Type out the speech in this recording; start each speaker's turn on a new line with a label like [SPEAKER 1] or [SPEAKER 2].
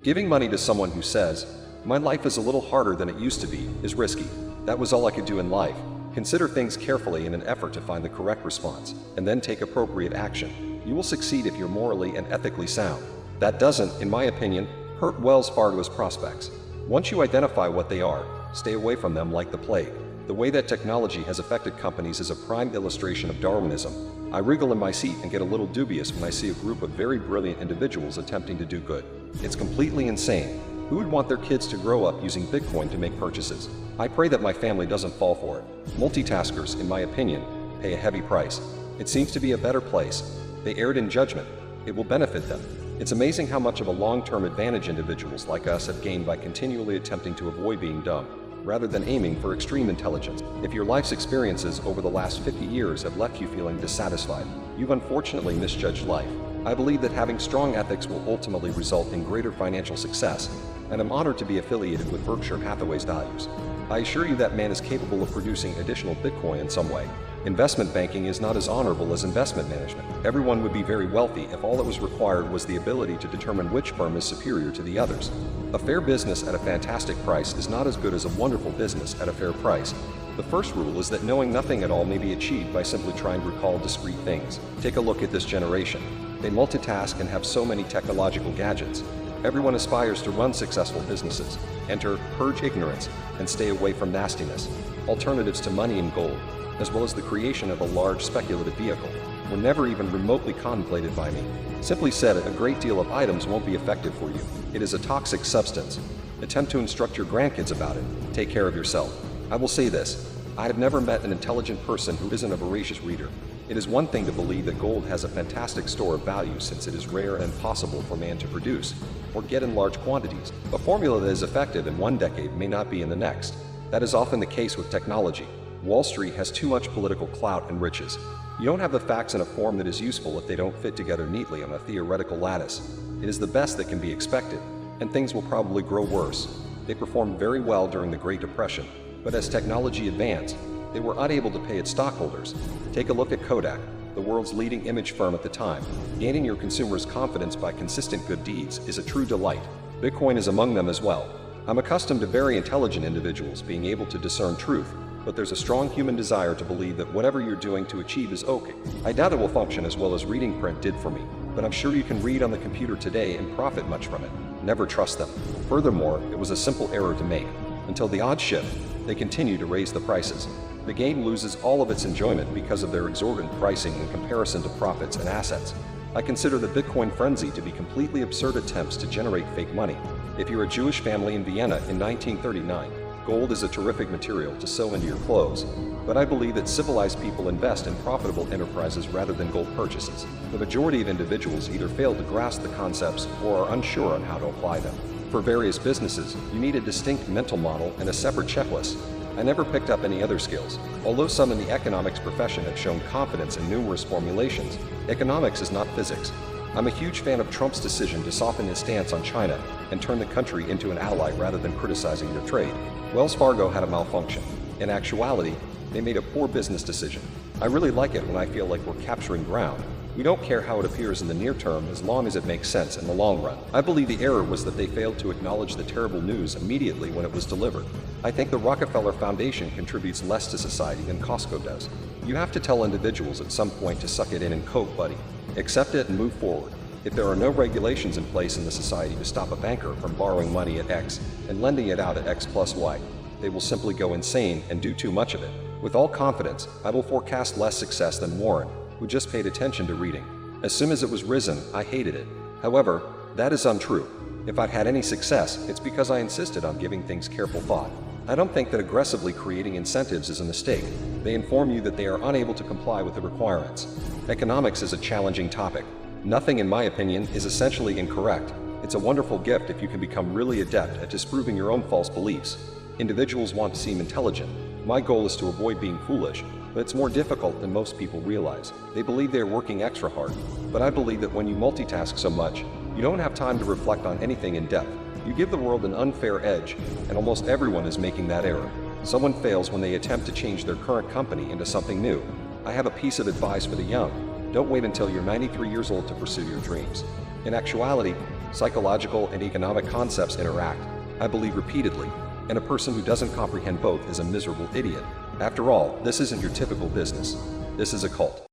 [SPEAKER 1] Giving money to someone who says, "My life is a little harder than it used to be," is risky. That was all I could do in life. Consider things carefully in an effort to find the correct response, and then take appropriate action. You will succeed if you're morally and ethically sound. That doesn't, in my opinion, hurt Wells Fargo's prospects. Once you identify what they are, stay away from them like the plague. The way that technology has affected companies is a prime illustration of Darwinism. I wriggle in my seat and get a little dubious when I see a group of very brilliant individuals attempting to do good. It's completely insane. Who would want their kids to grow up using Bitcoin to make purchases? I pray that my family doesn't fall for it. Multitaskers, in my opinion, pay a heavy price. It seems to be a better place. They erred in judgment. It will benefit them. It's amazing how much of a long-term advantage individuals like us have gained by continually attempting to avoid being dumb, rather than aiming for extreme intelligence. If your life's experiences over the last 50 years have left you feeling dissatisfied, you've unfortunately misjudged life. I believe that having strong ethics will ultimately result in greater financial success, and I'm honored to be affiliated with Berkshire Hathaway's values. I assure you that man is capable of producing additional Bitcoin in some way. Investment banking is not as honorable as investment management. Everyone would be very wealthy if all that was required was the ability to determine which firm is superior to the others. A fair business at a fantastic price is not as good as a wonderful business at a fair price. The first rule is that knowing nothing at all may be achieved by simply trying to recall discrete things. Take a look at this generation. They multitask and have so many technological gadgets. Everyone aspires to run successful businesses. Enter, purge ignorance, and stay away from nastiness. Alternatives to money and gold, as well as the creation of a large speculative vehicle, were never even remotely contemplated by me. Simply said, a great deal of items won't be effective for you. It is a toxic substance. Attempt to instruct your grandkids about it. Take care of yourself. I will say this. I have never met an intelligent person who isn't a voracious reader. It is one thing to believe that gold has a fantastic store of value since it is rare and impossible for man to produce or get in large quantities. A formula that is effective in one decade may not be in the next. That is often the case with technology. Wall Street has too much political clout and riches. You don't have the facts in a form that is useful if they don't fit together neatly on a theoretical lattice. It is the best that can be expected, and things will probably grow worse. They performed very well during the Great Depression, but as technology advanced, they were unable to pay its stockholders. Take a look at Kodak, the world's leading image firm at the time. Gaining your consumers' confidence by consistent good deeds is a true delight. Bitcoin is among them as well. I'm accustomed to very intelligent individuals being able to discern truth, but there's a strong human desire to believe that whatever you're doing to achieve is okay. I doubt it will function as well as reading print did for me, but I'm sure you can read on the computer today and profit much from it. Never trust them. Furthermore, it was a simple error to make. Until the odds shift, they continue to raise the prices. The game loses all of its enjoyment because of their exorbitant pricing in comparison to profits and assets. I consider the Bitcoin frenzy to be completely absurd attempts to generate fake money. If you're a Jewish family in Vienna in 1939, gold is a terrific material to sew into your clothes, but I believe that civilized people invest in profitable enterprises rather than gold purchases. The majority of individuals either fail to grasp the concepts or are unsure on how to apply them. For various businesses, you need a distinct mental model and a separate checklist. I never picked up any other skills. Although some in the economics profession have shown confidence in numerous formulations, economics is not physics. I'm a huge fan of Trump's decision to soften his stance on China and turn the country into an ally rather than criticizing their trade. Wells Fargo had a malfunction. In actuality, they made a poor business decision. I really like it when I feel like we're capturing ground. We don't care how it appears in the near term as long as it makes sense in the long run. I believe the error was that they failed to acknowledge the terrible news immediately when it was delivered. I think the Rockefeller Foundation contributes less to society than Costco does. You have to tell individuals at some point to suck it in and cope, buddy. Accept it and move forward. If there are no regulations in place in the society to stop a banker from borrowing money at X and lending it out at X plus Y, they will simply go insane and do too much of it. With all confidence, I will forecast less success than Warren, who just paid attention to reading. As soon as it was risen, I hated it. However, that is untrue. If I've had any success, it's because I insisted on giving things careful thought. I don't think that aggressively creating incentives is a mistake. They inform you that they are unable to comply with the requirements. Economics is a challenging topic. Nothing, in my opinion, is essentially incorrect. It's a wonderful gift if you can become really adept at disproving your own false beliefs. Individuals want to seem intelligent. My goal is to avoid being foolish, but it's more difficult than most people realize. They believe they are working extra hard, but I believe that when you multitask so much, you don't have time to reflect on anything in depth. You give the world an unfair edge, and almost everyone is making that error. Someone fails when they attempt to change their current company into something new. I have a piece of advice for the young. Don't wait until you're 93 years old to pursue your dreams. In actuality, Psychological and economic concepts interact, I believe, repeatedly, and a person who doesn't comprehend both is a miserable idiot. After all, this isn't your typical business. This is a cult.